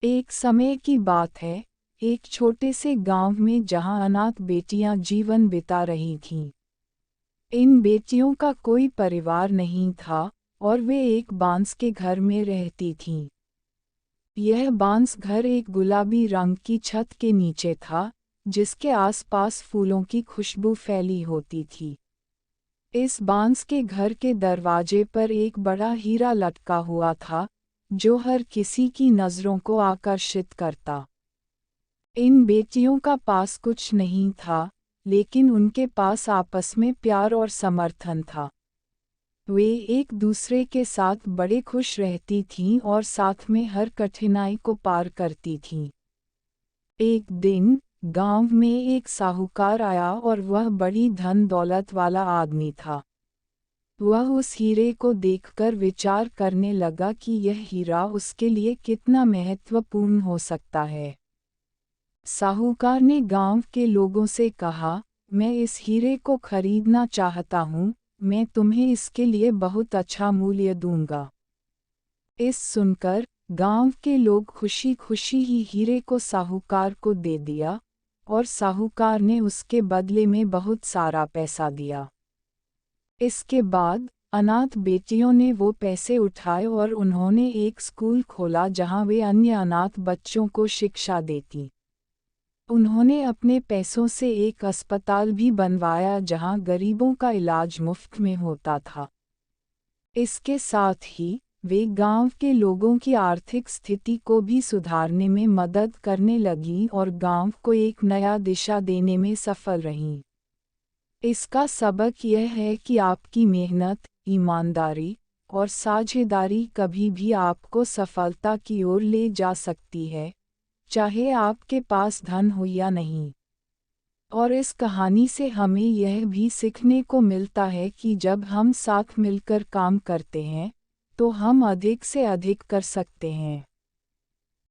एक समय की बात है, एक छोटे से गांव में जहां अनाथ बेटियां जीवन बिता रही थीं। इन बेटियों का कोई परिवार नहीं था और वे एक बांस के घर में रहती थीं। यह बांस घर एक गुलाबी रंग की छत के नीचे था, जिसके आसपास फूलों की खुशबू फैली होती थी। इस बांस के घर के दरवाजे पर एक बड़ा हीरा लटका हुआ था, जो हर किसी की नज़रों को आकर्षित करता। इन बेटियों का पास कुछ नहीं था, लेकिन उनके पास आपस में प्यार और समर्थन था। वे एक दूसरे के साथ बड़े खुश रहती थीं और साथ में हर कठिनाई को पार करती थीं। एक दिन गांव में एक साहूकार आया और वह बड़ी धन दौलत वाला आदमी था। वह उस हीरे को देखकर विचार करने लगा कि यह हीरा उसके लिए कितना महत्वपूर्ण हो सकता है। साहूकार ने गांव के लोगों से कहा, मैं इस हीरे को खरीदना चाहता हूँ, मैं तुम्हें इसके लिए बहुत अच्छा मूल्य दूंगा। इस सुनकर गांव के लोग खुशी खुशी ही हीरे को साहूकार को दे दिया, और साहूकार ने उसके बदले में बहुत सारा पैसा दिया। इसके बाद अनाथ बेटियों ने वो पैसे उठाए और उन्होंने एक स्कूल खोला जहां वे अन्य अनाथ बच्चों को शिक्षा देती। उन्होंने अपने पैसों से एक अस्पताल भी बनवाया जहां गरीबों का इलाज मुफ्त में होता था। इसके साथ ही वे गांव के लोगों की आर्थिक स्थिति को भी सुधारने में मदद करने लगीं और गांव को एक नया दिशा देने में सफल रहीं। इसका सबक यह है कि आपकी मेहनत, ईमानदारी और साझेदारी कभी भी आपको सफलता की ओर ले जा सकती है, चाहे आपके पास धन हो या नहीं। और इस कहानी से हमें यह भी सीखने को मिलता है कि जब हम साथ मिलकर काम करते हैं, तो हम अधिक से अधिक कर सकते हैं।